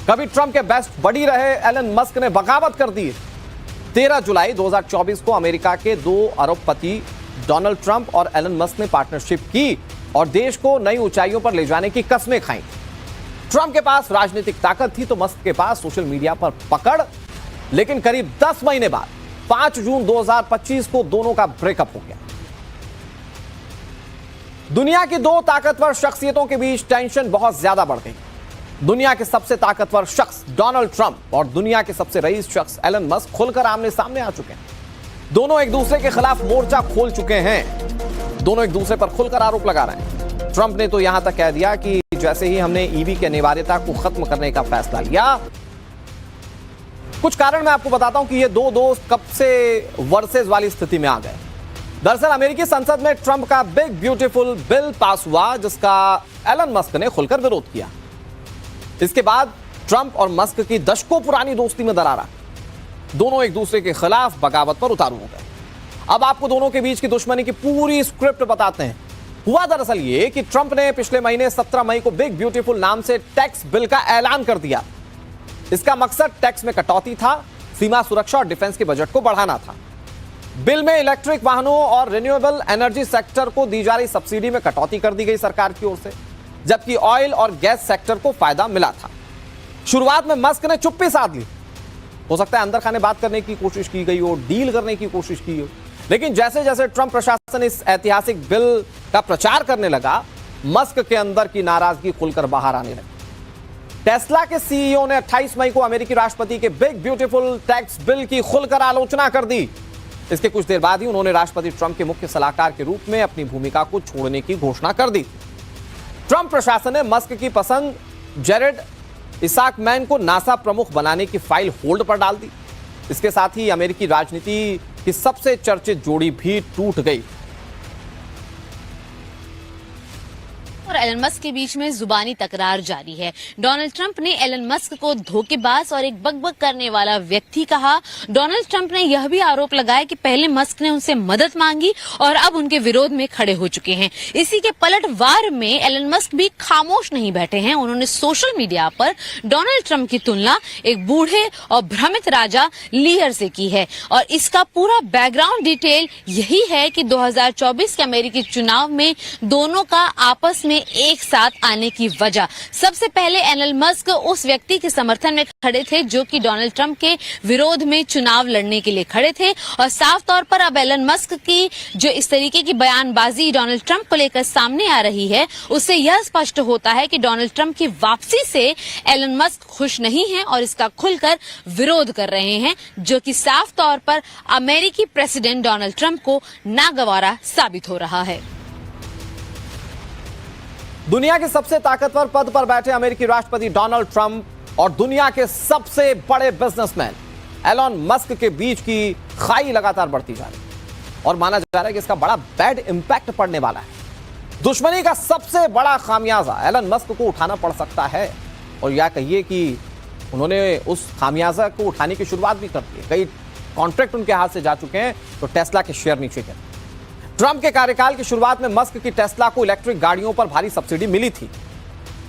कभी ट्रंप के best buddy रहे एलन मस्क ने बगावत कर दी। 13 जुलाई 2024 को अमेरिका के 2 अरबपति डोनाल्ड ट्रंप और एलन मस्क ने पार्टनरशिप की और देश को नई ऊंचाइयों पर ले जाने की कस्में खाई। ट्रंप के पास राजनीतिक ताकत थी तो मस्क के पास सोशल मीडिया पर पकड़। लेकिन करीब 10 महीने बाद 5 जून 2025 को दोनों का ब्रेकअप हो गया। दुनिया की 2 ताकतवर शख्सियतों के बीच टेंशन बहुत ज्यादा बढ़ गई। दुनिया के सबसे ताकतवर शख्स डोनाल्ड ट्रंप और दुनिया के सबसे रईस शख्स एलन मस्क खुलकर आमने सामने आ चुके हैं। दोनों एक दूसरे के खिलाफ मोर्चा खोल चुके हैं। दोनों एक दूसरे पर खुलकर आरोप लगा रहे हैं। ट्रंप ने तो यहां तक कह दिया कि जैसे ही हमने ईवी की अनिवार्यता को खत्म करने का फैसला लिया। कुछ कारण मैं आपको बताता हूं कि ये 2 दोस्त कब से वर्सेस वाली स्थिति में आ गए। दरअसल अमेरिकी संसद में ट्रंप का बिग ब्यूटीफुल बिल पास हुआ जिसका एलन मस्क ने खुलकर विरोध किया। इसके बाद ट्रंप और मस्क की दशकों पुरानी दोस्ती में दरार आ गई। दोनों एक दूसरे के खिलाफ बगावत पर उतारू हो गए। अब आपको दोनों के बीच की दुश्मनी की पूरी स्क्रिप्ट बताते हैं। हुआ दरअसल ये कि ट्रंप ने पिछले महीने 17 मई को बिग ब्यूटीफुल नाम से टैक्स बिल का ऐलान कर दिया। इसका मकसद टैक्स में कटौती था, सीमा सुरक्षा और डिफेंस के बजट को बढ़ाना था। बिल में इलेक्ट्रिक वाहनों और रिन्यूएबल एनर्जी सेक्टर को दी जा रही सब्सिडी में कटौती कर दी गई सरकार की ओर से, जबकि ऑयल और गैस सेक्टर को फायदा मिला था। शुरुआत में मस्क ने चुप्पी साध ली। हो सकता है अंदर खाने बात करने की कोशिश की गई हो, डील करने की कोशिश की हो, लेकिन जैसे जैसे ट्रंप प्रशासन इस ऐतिहासिक बिल का प्रचार करने लगा, मस्क के अंदर की नाराजगी खुलकर बाहर आने लगी। टेस्ला के सीईओ ने 28 मई को अमेरिकी राष्ट्रपति के बिग ब्यूटीफुल टैक्स बिल की खुलकर आलोचना कर दी। इसके कुछ देर बाद ही उन्होंने राष्ट्रपति ट्रंप के मुख्य सलाहकार के रूप में अपनी भूमिका को छोड़ने की घोषणा कर दी। ट्रंप प्रशासन ने मस्क की पसंद जेरेड इसाकमैन को नासा प्रमुख बनाने की फाइल होल्ड पर डाल दी। इसके साथ ही अमेरिकी राजनीति की सबसे चर्चित जोड़ी भी टूट गई। और एलन मस्क के बीच में जुबानी तकरार जारी है। डोनाल्ड ट्रंप ने एलन मस्क को धोखेबाज और एक बकबक करने वाला व्यक्ति कहा। डोनाल्ड ट्रंप ने यह भी आरोप लगाया कि पहले मस्क ने उनसे मदद मांगी और अब उनके विरोध में खड़े हो चुके हैं। इसी के पलटवार में एलन मस्क भी खामोश नहीं बैठे हैं। उन्होंने सोशल मीडिया पर डोनाल्ड ट्रंप की तुलना एक बूढ़े और भ्रमित राजा लीयर से की है और इसका पूरा बैकग्राउंड डिटेल यही है कि 2024 के अमेरिकी चुनाव में दोनों का आपस में एक साथ आने की वजह। सबसे पहले एलन मस्क उस व्यक्ति के समर्थन में खड़े थे जो कि डोनाल्ड ट्रंप के विरोध में चुनाव लड़ने के लिए खड़े थे और साफ तौर पर अब एलन मस्क की जो इस तरीके की बयानबाजी डोनाल्ड ट्रंप को लेकर सामने आ रही है, उससे यह स्पष्ट होता है कि डोनाल्ड ट्रंप की वापसी से एलन मस्क खुश नहीं है और इसका खुलकर विरोध कर रहे हैं, जो कि साफ तौर पर अमेरिकी प्रेसिडेंट डोनाल्ड ट्रंप को नागवारा साबित हो रहा है। दुनिया के सबसे ताकतवर पद पर बैठे अमेरिकी राष्ट्रपति डोनाल्ड ट्रंप और दुनिया के सबसे बड़े बिजनेसमैन एलन मस्क के बीच की खाई लगातार बढ़ती जा रही है और माना जा रहा है कि इसका बड़ा बैड इंपैक्ट पड़ने वाला है। दुश्मनी का सबसे बड़ा खामियाजा एलन मस्क को उठाना पड़ सकता है और या कहिए कि उन्होंने उस खामियाजा को उठाने की शुरुआत भी कर दी है। कई कॉन्ट्रैक्ट उनके हाथ से जा चुके हैं तो टेस्ला के शेयर नीचे गिरे। ट्रंप के कार्यकाल की शुरुआत में मस्क की टेस्ला को इलेक्ट्रिक गाड़ियों पर भारी सब्सिडी मिली थी।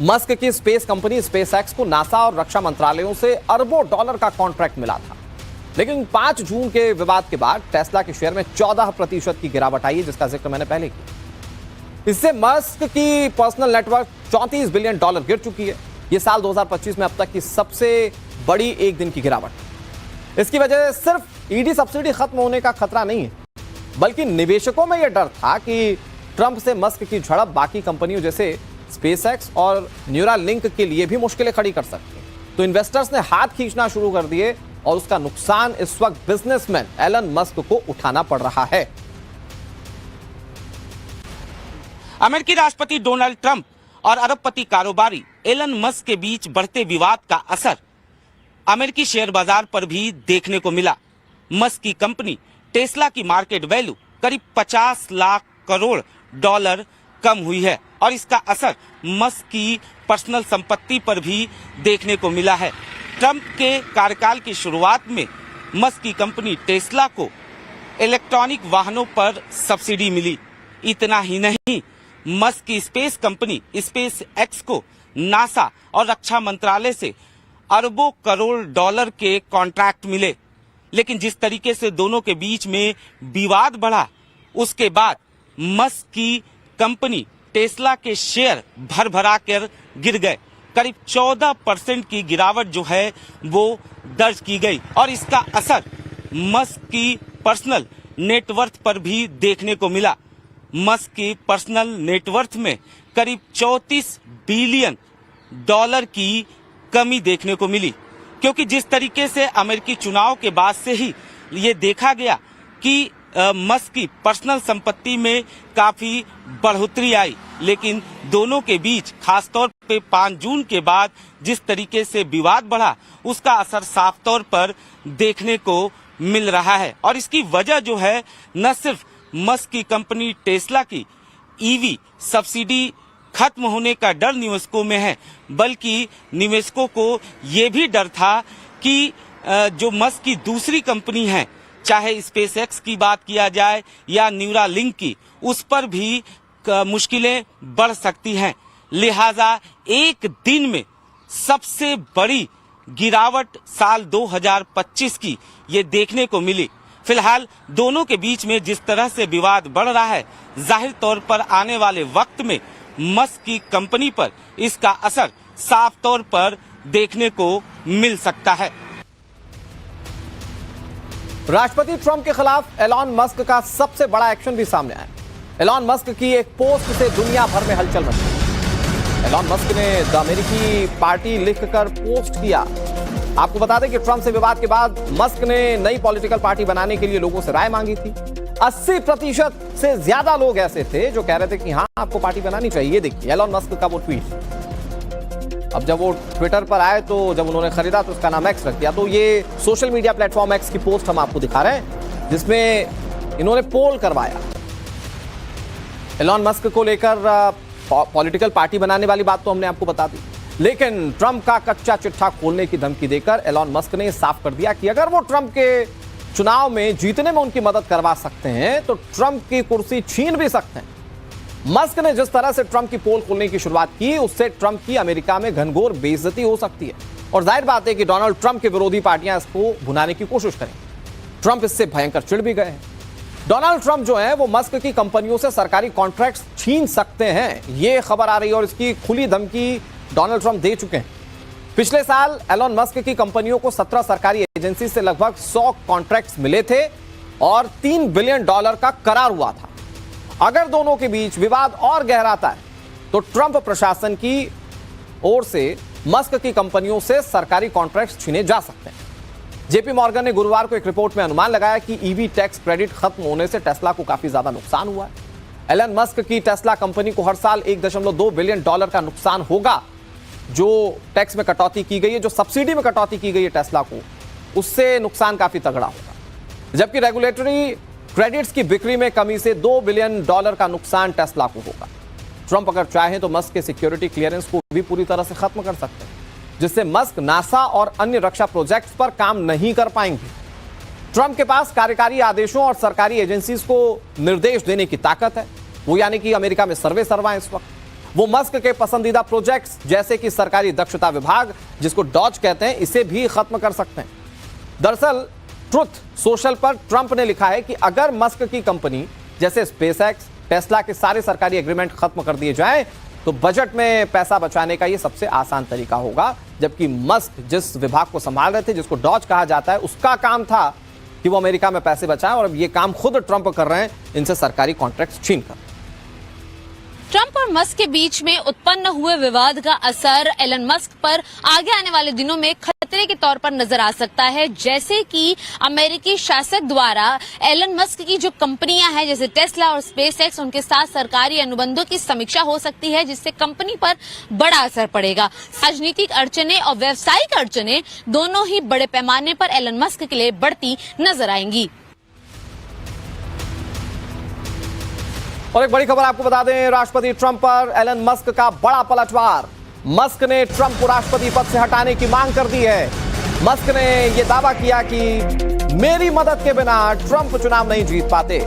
मस्क की स्पेस कंपनी स्पेसएक्स को नासा और रक्षा मंत्रालयों से अरबों डॉलर का कॉन्ट्रैक्ट मिला था। लेकिन 5 जून के विवाद के बाद टेस्ला के शेयर में 14% की गिरावट आई है, जिसका जिक्र मैंने पहले किया। इससे मस्क की पर्सनल नेटवर्क $34 बिलियन गिर चुकी है। यह साल 2025 में अब तक की सबसे बड़ी एक दिन की गिरावट। इसकी वजह सिर्फ ईडी सब्सिडी खत्म होने का खतरा नहीं है, बल्कि निवेशकों में यह डर था कि ट्रंप से मस्क की झड़प बाकी कंपनियों जैसे स्पेसएक्स और न्यूरालिंक के लिए भी मुश्किलें खड़ी कर सकती है। तो इन्वेस्टर्स ने हाथ खींचना शुरू कर दिए और उसका नुकसान इस वक्त बिजनेसमैन एलन मस्क को उठाना पड़ रहा है। अमेरिकी राष्ट्रपति डोनाल्ड ट्रंप और अरबपति कारोबारी एलन मस्क के बीच बढ़ते विवाद का असर अमेरिकी शेयर बाजार पर भी देखने को मिला। मस्क की कंपनी टेस्ला की मार्केट वैल्यू करीब 50 लाख करोड़ डॉलर कम हुई है और इसका असर मस्क की पर्सनल संपत्ति पर भी देखने को मिला है। ट्रंप के कार्यकाल की शुरुआत में मस्क की कंपनी टेस्ला को इलेक्ट्रॉनिक वाहनों पर सब्सिडी मिली। इतना ही नहीं, मस्क की स्पेस कंपनी स्पेस एक्स को नासा और रक्षा मंत्रालय से अरबों करोड़ डॉलर के कॉन्ट्रैक्ट मिले। लेकिन जिस तरीके से दोनों के बीच में विवाद बढ़ा, उसके बाद मस्क की कंपनी टेस्ला के शेयर भर भरा कर गिर गए। करीब 14% की गिरावट जो है वो दर्ज की गई और इसका असर मस्क की पर्सनल नेटवर्थ पर भी देखने को मिला। मस्क की पर्सनल नेटवर्थ में करीब 34 बिलियन डॉलर की कमी देखने को मिली, क्योंकि जिस तरीके से अमेरिकी चुनाव के बाद से ही ये देखा गया कि मस्क की पर्सनल संपत्ति में काफी बढ़ोतरी आई, लेकिन दोनों के बीच खासतौर पे 5 जून के बाद जिस तरीके से विवाद बढ़ा, उसका असर साफ तौर पर देखने को मिल रहा है। और इसकी वजह जो है न सिर्फ मस्क की कंपनी टेस्ला की ईवी सब्सिडी खत्म होने का डर निवेशकों में है, बल्कि निवेशकों को ये भी डर था कि जो मस्क की दूसरी कंपनी है, चाहे स्पेसएक्स की बात किया जाए या न्यूरालिंक की, उस पर भी मुश्किलें बढ़ सकती हैं। लिहाजा एक दिन में सबसे बड़ी गिरावट साल 2025 की ये देखने को मिली। फिलहाल दोनों के बीच में जिस तरह से विवाद बढ़ रहा है, जाहिर तौर पर आने वाले वक्त में मस्क की कंपनी पर इसका असर साफ तौर पर देखने को मिल सकता है। राष्ट्रपति ट्रंप के खिलाफ एलॉन मस्क का सबसे बड़ा एक्शन भी सामने आया। एलॉन मस्क की एक पोस्ट से दुनिया भर में हलचल मची। एलॉन मस्क ने द अमेरिकी पार्टी लिखकर पोस्ट किया। आपको बता दें कि ट्रंप से विवाद के बाद मस्क ने नई पॉलिटिकल पार्टी बनाने के लिए लोगों से राय मांगी थी। 80% से ज्यादा लोग ऐसे थे जो कह रहे थे कि हाँ, आपको पार्टी बनानी चाहिए। देखिए एलॉन मस्क का वो ट्वीट। अब जब वो ट्विटर पर आए तो जब उन्होंने खरीदा तो उसका नाम एक्स रख दिया। तो ये सोशल मीडिया प्लेटफॉर्म एक्स की पोस्ट हम आपको दिखा रहे हैं, जिसमें इन्होंने पोल करवाया। एलॉन मस्क को लेकर पॉलिटिकल पार्टी बनाने वाली बात तो हमने आपको बता दी, लेकिन ट्रंप का कच्चा चिट्ठा खोलने की धमकी देकर एलॉन मस्क ने साफ कर दिया कि अगर वो ट्रंप के चुनाव में जीतने में उनकी मदद करवा सकते हैं तो ट्रंप की कुर्सी छीन भी सकते हैं। मस्क ने जिस तरह से ट्रंप की पोल खोलने की शुरुआत की, उससे ट्रंप की अमेरिका में घनघोर बेइज्जती हो सकती है और जाहिर बात है कि डोनाल्ड ट्रंप के विरोधी पार्टियां इसको भुनाने की कोशिश करेंगी। ट्रंप इससे भयंकर चिढ़ भी गए हैं। डोनाल्ड ट्रंप जो है वो मस्क की कंपनियों से सरकारी कॉन्ट्रैक्ट्स छीन सकते हैं, ये खबर आ रही है और इसकी खुली धमकी डोनाल्ड ट्रंप दे चुके हैं। पिछले साल एलॉन मस्क की कंपनियों को 17 सरकारी एजेंसी से लगभग 100 कॉन्ट्रैक्ट्स मिले थे और $3 बिलियन का करार हुआ था। अगर दोनों के बीच विवाद और गहराता है तो ट्रंप प्रशासन की ओर से मस्क की कंपनियों से सरकारी कॉन्ट्रैक्ट्स छीने जा सकते हैं। जेपी मॉर्गन ने गुरुवार को एक रिपोर्ट में अनुमान लगाया कि ईवी टैक्स क्रेडिट खत्म होने से टेस्ला को काफी ज्यादा नुकसान हुआ है। एलन मस्क की टेस्ला कंपनी को हर साल $1.2 बिलियन का नुकसान होगा। जो टैक्स में कटौती की गई है, जो सब्सिडी में कटौती की गई है टेस्ला को, उससे नुकसान काफी तगड़ा होगा। जबकि रेगुलेटरी क्रेडिट्स की बिक्री में कमी से $2 बिलियन का नुकसान टेस्ला को होगा। ट्रंप अगर चाहें तो मस्क के सिक्योरिटी क्लियरेंस को भी पूरी तरह से खत्म कर सकते हैं, जिससे मस्क नासा और अन्य रक्षा प्रोजेक्ट्स पर काम नहीं कर पाएंगे। ट्रंप के पास कार्यकारी आदेशों और सरकारी एजेंसीज को निर्देश देने की ताकत है, वो यानी कि अमेरिका में सर्वे सर्वा है इस वक्त। वो मस्क के पसंदीदा प्रोजेक्ट्स जैसे कि सरकारी दक्षता विभाग, जिसको डॉज कहते हैं, इसे भी खत्म कर सकते हैं। दरअसल ट्रुथ सोशल पर ट्रंप ने लिखा है कि अगर मस्क की कंपनी जैसे स्पेसएक्स, टेस्ला के सारे सरकारी एग्रीमेंट खत्म कर दिए जाएं तो बजट में पैसा बचाने का यह सबसे आसान तरीका होगा। जबकि मस्क जिस विभाग को संभाल रहे थे, जिसको डॉज कहा जाता है, उसका काम था कि वो अमेरिका में पैसे बचाएं और अब ये काम खुद ट्रंप कर रहे हैं, इनसे सरकारी कॉन्ट्रैक्ट्स छीनकर। ट्रंप और मस्क के बीच में उत्पन्न हुए विवाद का असर एलन मस्क पर आगे आने वाले दिनों में खतरे के तौर पर नजर आ सकता है। जैसे कि अमेरिकी शासक द्वारा एलन मस्क की जो कंपनियां हैं जैसे टेस्ला और स्पेसएक्स, उनके साथ सरकारी अनुबंधों की समीक्षा हो सकती है, जिससे कंपनी पर बड़ा असर पड़ेगा। राजनीतिक अड़चने और व्यावसायिक अड़चने दोनों ही बड़े पैमाने पर एलन मस्क के लिए बढ़ती नजर आएंगी। और एक बड़ी खबर आपको बता दें, राष्ट्रपति ट्रंप पर एलन मस्क का बड़ा पलटवार। मस्क ने ट्रंप को राष्ट्रपति पद से हटाने की मांग कर दी है। मस्क ने यह दावा किया कि मेरी मदद के बिना ट्रंप चुनाव नहीं जीत पाते।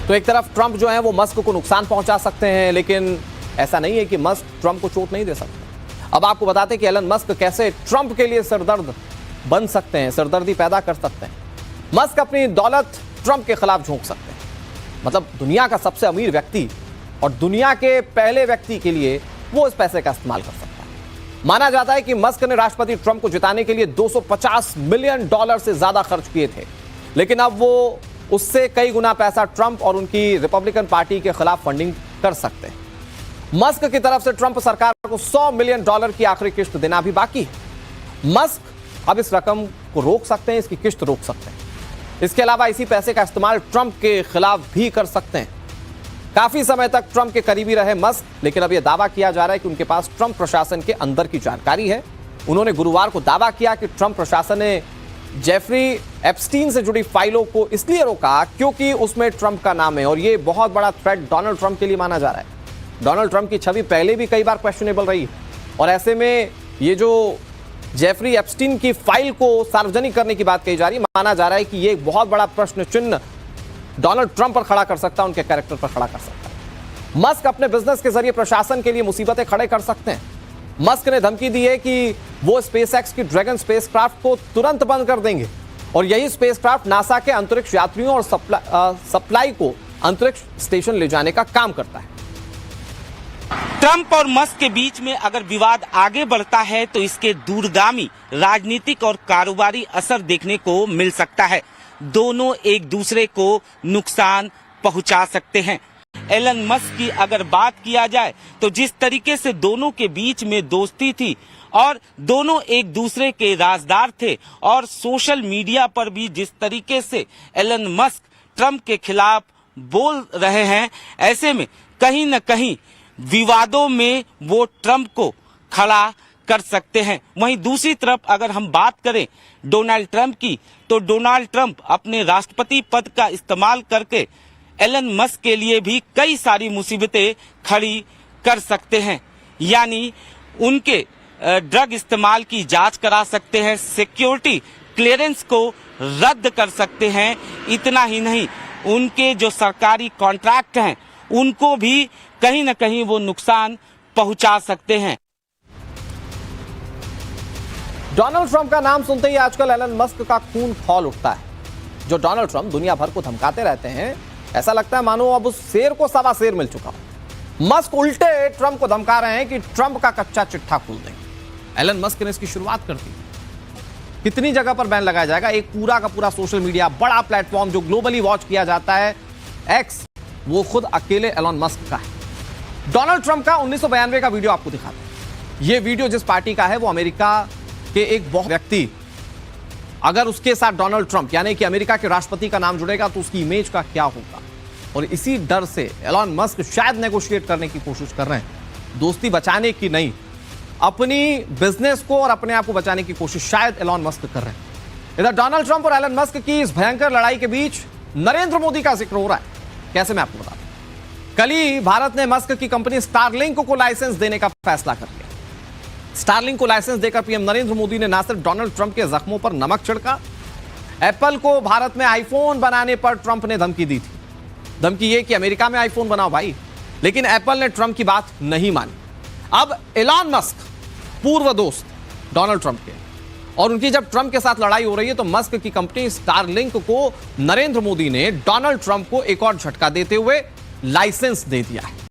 तो एक तरफ ट्रंप जो है वो मस्क को नुकसान पहुंचा सकते हैं, लेकिन ऐसा नहीं है कि मस्क ट्रंप को चोट नहीं दे सकते। अब आपको बताते हैं कि एलन मस्क कैसे ट्रंप के लिए सरदर्द बन सकते हैं, सरदर्दी पैदा कर सकते हैं। मस्क अपनी दौलत ट्रंप के खिलाफ झोंक सकते हैं। मतलब दुनिया का सबसे अमीर व्यक्ति और दुनिया के पहले व्यक्ति के लिए वो इस पैसे का इस्तेमाल कर सकता है। माना जाता है कि मस्क ने राष्ट्रपति ट्रंप को जिताने के लिए $250 मिलियन से ज्यादा खर्च किए थे, लेकिन अब वो उससे कई गुना पैसा ट्रंप और उनकी रिपब्लिकन पार्टी के खिलाफ फंडिंग कर सकते हैं। मस्क की तरफ से ट्रंप सरकार को $100 मिलियन की आखिरी किस्त देना भी बाकी है। मस्क अब इस रकम को रोक सकते हैं, इसकी किस्त रोक सकते हैं। इसके अलावा इसी पैसे का इस्तेमाल ट्रंप के खिलाफ भी कर सकते हैं। काफी समय तक ट्रंप के करीबी रहे मस्क, लेकिन अब यह दावा किया जा रहा है कि उनके पास ट्रंप प्रशासन के अंदर की जानकारी है। उन्होंने गुरुवार को दावा किया कि ट्रंप प्रशासन ने जेफरी एप्स्टीन से जुड़ी फाइलों को इसलिए रोका क्योंकि उसमें ट्रंप का नाम है, और यह बहुत बड़ा थ्रेट डोनाल्ड ट्रंप के लिए माना जा रहा है। डोनाल्ड ट्रंप की छवि पहले भी कई बार क्वेश्चनेबल रही, और ऐसे में ये जो जेफरी एप्स्टीन की फाइल को सार्वजनिक करने की बात कही जा रही है, माना जा रहा है कि ये एक बहुत बड़ा प्रश्न चिन्ह डोनाल्ड ट्रंप पर खड़ा कर सकता है, उनके कैरेक्टर पर खड़ा कर सकता है। मस्क अपने बिजनेस के जरिए प्रशासन के लिए मुसीबतें खड़े कर सकते हैं। मस्क ने धमकी दी है कि वो स्पेसएक्स की ड्रैगन स्पेसक्राफ्ट को तुरंत बंद कर देंगे, और यही स्पेसक्राफ्ट नासा के अंतरिक्ष यात्रियों और सप्लाई को अंतरिक्ष स्टेशन ले जाने का काम करता है। ट्रंप और मस्क के बीच में अगर विवाद आगे बढ़ता है तो इसके दूरगामी राजनीतिक और कारोबारी असर देखने को मिल सकता है। दोनों एक दूसरे को नुकसान पहुंचा सकते हैं। एलन मस्क की अगर बात किया जाए तो जिस तरीके से दोनों के बीच में दोस्ती थी और दोनों एक दूसरे के राजदार थे, और सोशल मीडिया पर भी जिस तरीके से एलन मस्क ट्रंप के खिलाफ बोल रहे हैं, ऐसे में कहीं न कहीं विवादों में वो ट्रंप को खड़ा कर सकते हैं। वहीं दूसरी तरफ अगर हम बात करें डोनाल्ड ट्रंप की, तो डोनाल्ड ट्रंप अपने राष्ट्रपति पद का इस्तेमाल करके एलन मस्क के लिए भी कई सारी मुसीबतें खड़ी कर सकते हैं। यानी उनके ड्रग इस्तेमाल की जांच करा सकते हैं, सिक्योरिटी क्लियरेंस को रद्द कर सकते हैं। इतना ही नहीं, उनके जो सरकारी कॉन्ट्रैक्ट हैं उनको भी कहीं न कहीं वो नुकसान पहुंचा सकते हैं। डोनाल्ड ट्रंप का नाम सुनते ही आजकल एलन मस्क का खून खौल उठता है। जो डोनाल्ड ट्रंप दुनिया भर को धमकाते रहते हैं, ऐसा लगता है मानो अब उस शेर को सवा शेर मिल चुका हो। मस्क उल्टे ट्रंप को धमका रहे हैं कि ट्रंप का कच्चा चिट्ठा खोल देंगे। एलन मस्क ने इसकी शुरुआत कर दी। कितनी जगह पर बैन लगाया जाएगा? एक पूरा का पूरा सोशल मीडिया, बड़ा प्लेटफॉर्म जो ग्लोबली वॉच किया जाता है, एक्स, वो खुद अकेले एलन मस्क का है। डोनाल्ड ट्रंप का 1992 का वीडियो आपको दिखाते हैं। ये वीडियो जिस पार्टी का है, वो अमेरिका के एक बहुत व्यक्ति, अगर उसके साथ डोनाल्ड ट्रंप यानी कि अमेरिका के राष्ट्रपति का नाम जुड़ेगा तो उसकी इमेज का क्या होगा, और इसी डर से एलन मस्क शायद नेगोशिएट करने की कोशिश कर रहे हैं। दोस्ती बचाने की नहीं, अपनी बिजनेस को और अपने आप को बचाने की कोशिश शायद एलन मस्क कर रहे हैं। इधर डोनाल्ड ट्रंप और एलन मस्क की इस भयंकर लड़ाई के बीच नरेंद्र मोदी का जिक्र हो रहा है। कैसे, मैं आपको बता दूं। कल ही भारत ने मस्क की कंपनी स्टारलिंक को लाइसेंस देने का फैसला कर लिया। स्टारलिंक को लाइसेंस देकर पीएम नरेंद्र मोदी ने न सिर्फ डोनाल्ड ट्रंप के जख्मों पर नमक छिड़का, एप्पल को भारत में आईफोन बनाने पर ट्रंप ने धमकी दी थी। धमकी ये कि अमेरिका में आईफोन बनाओ भाई, लेकिन एप्पल ने ट्रंप की बात नहीं मानी। अब एलन मस्क, पूर्व दोस्त डोनाल्ड ट्रंप के, और उनकी जब ट्रंप के साथ लड़ाई हो रही है, तो मस्क की कंपनी स्टारलिंक को नरेंद्र मोदी ने डोनाल्ड ट्रंप को एक और झटका देते हुए लाइसेंस दे दिया है।